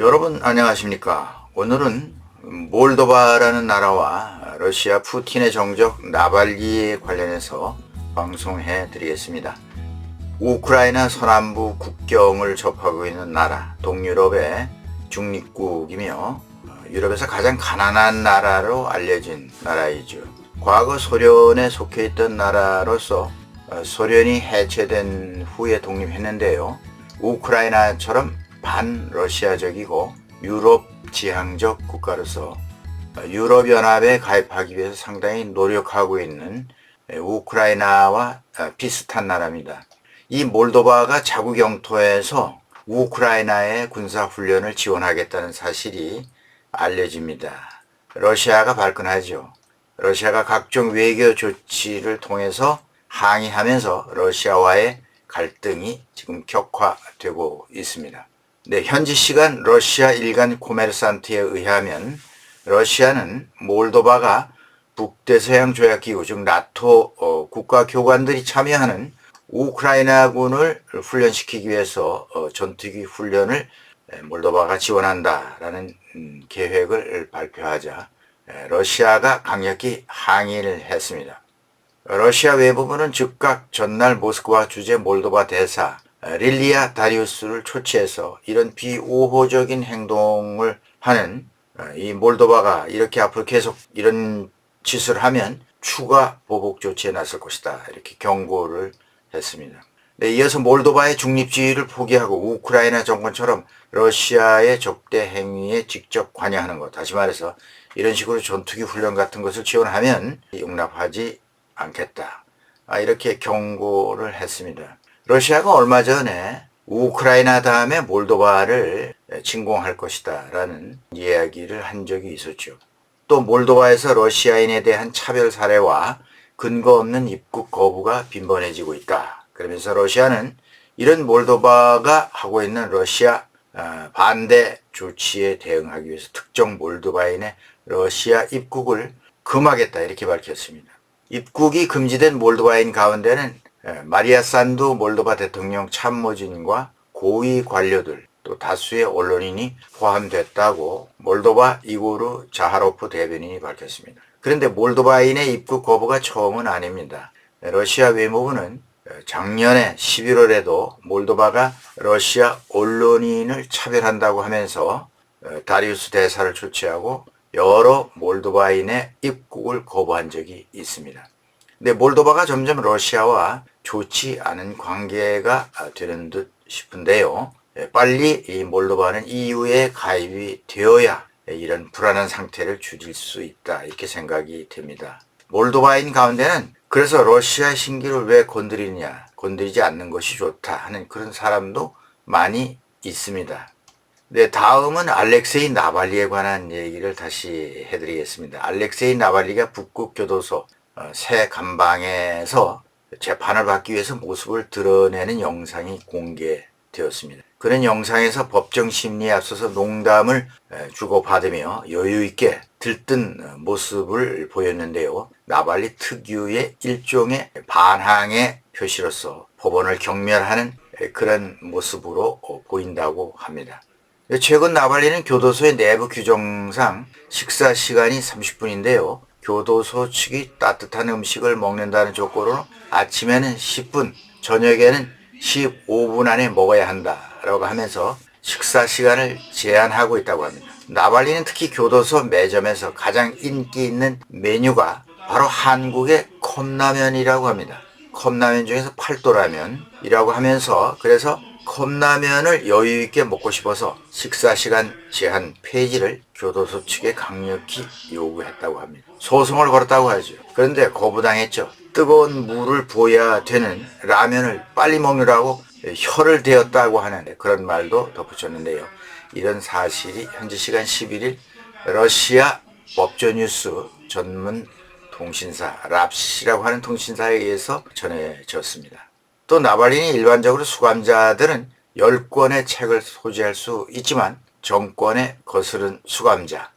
여러분 안녕하십니까? 오늘은 몰도바라는 나라와 러시아 푸틴의 정적 나발리에 관련해서 방송해 드리겠습니다. 우크라이나 서남부 국경을 접하고 있는 나라, 동유럽의 중립국이며 유럽에서 가장 가난한 나라로 알려진 나라이죠. 과거 소련에 속해 있던 나라로서 소련이 해체된 후에 독립했는데요. 우크라이나처럼 반러시아적이고 유럽 지향적 국가로서 유럽연합에 가입하기 위해서 상당히 노력하고 있는 우크라이나와 비슷한 나라입니다. 이 몰도바가 자국 영토에서 우크라이나의 군사훈련을 지원하겠다는 사실이 알려집니다. 러시아가 발끈하죠. 러시아가 각종 외교 조치를 통해서 항의하면서 러시아와의 갈등이 지금 격화되고 있습니다. 네, 현지 시간 러시아 일간 코메르산트에 의하면 러시아는 몰도바가 북대서양 조약기구 즉 나토 국가 교관들이 참여하는 우크라이나군을 훈련시키기 위해서 전투기 훈련을 몰도바가 지원한다라는 계획을 발표하자 러시아가 강력히 항의를 했습니다. 러시아 외무부는 즉각 전날 모스크바 주재 몰도바 대사 릴리아 다리우스를 초치해서 이런 비우호적인 행동을 하는 이 몰도바가 이렇게 앞으로 계속 이런 짓을 하면 추가 보복 조치에 나설 것이다. 이렇게 경고를 했습니다. 네, 이어서 몰도바의 중립주의를 포기하고 우크라이나 정권처럼 러시아의 적대 행위에 직접 관여하는 것. 다시 말해서 이런 식으로 전투기 훈련 같은 것을 지원하면 용납하지 않겠다. 이렇게 경고를 했습니다. 러시아가 얼마 전에 우크라이나 다음에 몰도바를 침공할 것이다 라는 이야기를 한 적이 있었죠. 또 몰도바에서 러시아인에 대한 차별 사례와 근거 없는 입국 거부가 빈번해지고 있다. 그러면서 러시아는 이런 몰도바가 하고 있는 러시아 반대 조치에 대응하기 위해서 특정 몰도바인의 러시아 입국을 금하겠다 이렇게 밝혔습니다. 입국이 금지된 몰도바인 가운데는 마리아 산두 몰도바 대통령 참모진과 고위 관료들 또 다수의 언론인이 포함됐다고 몰도바 이고르 자하로프 대변인이 밝혔습니다. 그런데 몰도바인의 입국 거부가 처음은 아닙니다. 러시아 외무부는 작년에 11월에도 몰도바가 러시아 언론인을 차별한다고 하면서 다리우스 대사를 조치하고 여러 몰도바인의 입국을 거부한 적이 있습니다. 근데 몰도바가 점점 러시아와 좋지 않은 관계가 되는 듯 싶은데요. 빨리 이 몰도바는 EU에 가입이 되어야 이런 불안한 상태를 줄일 수 있다 이렇게 생각이 됩니다. 몰도바인 가운데는 그래서 러시아 신기를 왜 건드리지 않는 것이 좋다 하는 그런 사람도 많이 있습니다. 네, 다음은 알렉세이 나발리에 관한 얘기를 다시 해드리겠습니다. 알렉세이 나발리가 북극 교도소 새 감방에서 재판을 받기 위해서 모습을 드러내는 영상이 공개되었습니다. 그런 영상에서 법정 심리에 앞서서 농담을 주고받으며 여유있게 들뜬 모습을 보였는데요. 나발리 특유의 일종의 반항의 표시로서 법원을 경멸하는 그런 모습으로 보인다고 합니다. 최근 나발리는 교도소의 내부 규정상 식사 시간이 30분인데요. 교도소 측이 따뜻한 음식을 먹는다는 조건으로 아침에는 10분, 저녁에는 15분 안에 먹어야 한다라고 하면서 식사 시간을 제한하고 있다고 합니다. 나발리는 특히 교도소 매점에서 가장 인기 있는 메뉴가 바로 한국의 컵라면이라고 합니다. 컵라면 중에서 팔도라면이라고 하면서 그래서 컵라면을 여유있게 먹고 싶어서 식사시간 제한 폐지를 교도소 측에 강력히 요구했다고 합니다. 소송을 걸었다고 하죠. 그런데 거부당했죠. 뜨거운 물을 부어야 되는 라면을 빨리 먹느라고 혀를 대었다고 하는 그런 말도 덧붙였는데요. 이런 사실이 현지 시간 11일 러시아 법조뉴스 전문 통신사 랍시라고 하는 통신사에 의해서 전해졌습니다. 또 나발리니 일반적으로 수감자들은 10권의 책을 소지할 수 있지만 정권에 거스른 수감자,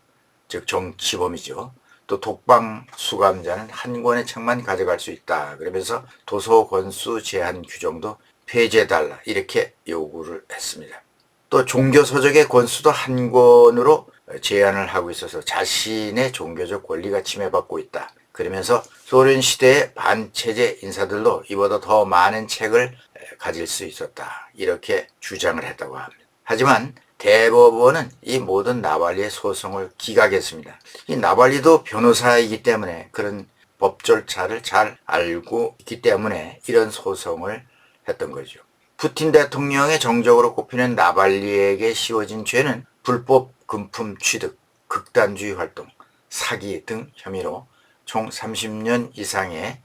즉 정치범이죠. 또 독방 수감자는 한 권의 책만 가져갈 수 있다. 그러면서 도서 권수 제한 규정도 폐지해달라 이렇게 요구를 했습니다. 또 종교서적의 권수도 한 권으로 제한을 하고 있어서 자신의 종교적 권리가 침해받고 있다. 그러면서 소련 시대의 반체제 인사들도 이보다 더 많은 책을 가질 수 있었다. 이렇게 주장을 했다고 합니다. 하지만 대법원은 이 모든 나발리의 소송을 기각했습니다. 이 나발리도 변호사이기 때문에 그런 법 절차를 잘 알고 있기 때문에 이런 소송을 했던 거죠. 푸틴 대통령의 정적으로 꼽히는 나발리에게 씌워진 죄는 불법 금품 취득, 극단주의 활동, 사기 등 혐의로 총 30년 이상의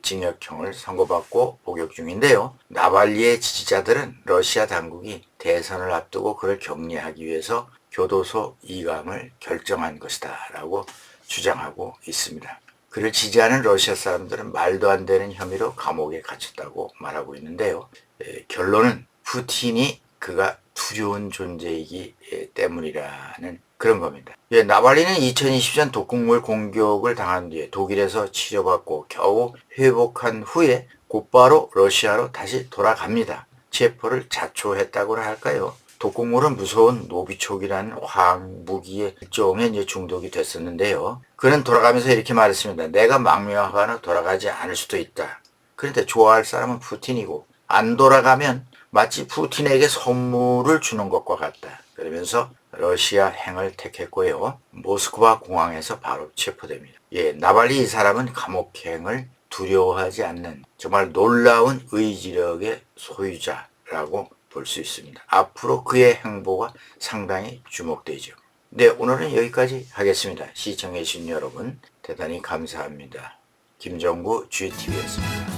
징역형을 선고받고 복역 중인데요. 나발리의 지지자들은 러시아 당국이 대선을 앞두고 그를 격리하기 위해서 교도소 이감을 결정한 것이다 라고 주장하고 있습니다. 그를 지지하는 러시아 사람들은 말도 안 되는 혐의로 감옥에 갇혔다고 말하고 있는데요. 결론은 푸틴이 그가 두려운 존재이기 때문이라는 그런 겁니다. 나발리는 2020년 독극물 공격을 당한 뒤에 독일에서 치료받고 겨우 회복한 후에 곧바로 러시아로 다시 돌아갑니다. 체포를 자초했다고나 할까요? 독극물은 무서운 노비촉이라는 화학 무기의 일종의 중독이 됐었는데요. 그는 돌아가면서 이렇게 말했습니다. 내가 망명하거나 돌아가지 않을 수도 있다. 그런데 좋아할 사람은 푸틴이고 안 돌아가면 마치 푸틴에게 선물을 주는 것과 같다. 그러면서 러시아행을 택했고요. 모스크바 공항에서 바로 체포됩니다. 나발리 이 사람은 감옥행을 두려워하지 않는 정말 놀라운 의지력의 소유자라고 볼 수 있습니다. 앞으로 그의 행보가 상당히 주목되죠. 네, 오늘은 여기까지 하겠습니다. 시청해주신 여러분 대단히 감사합니다. 김정구 GTV였습니다.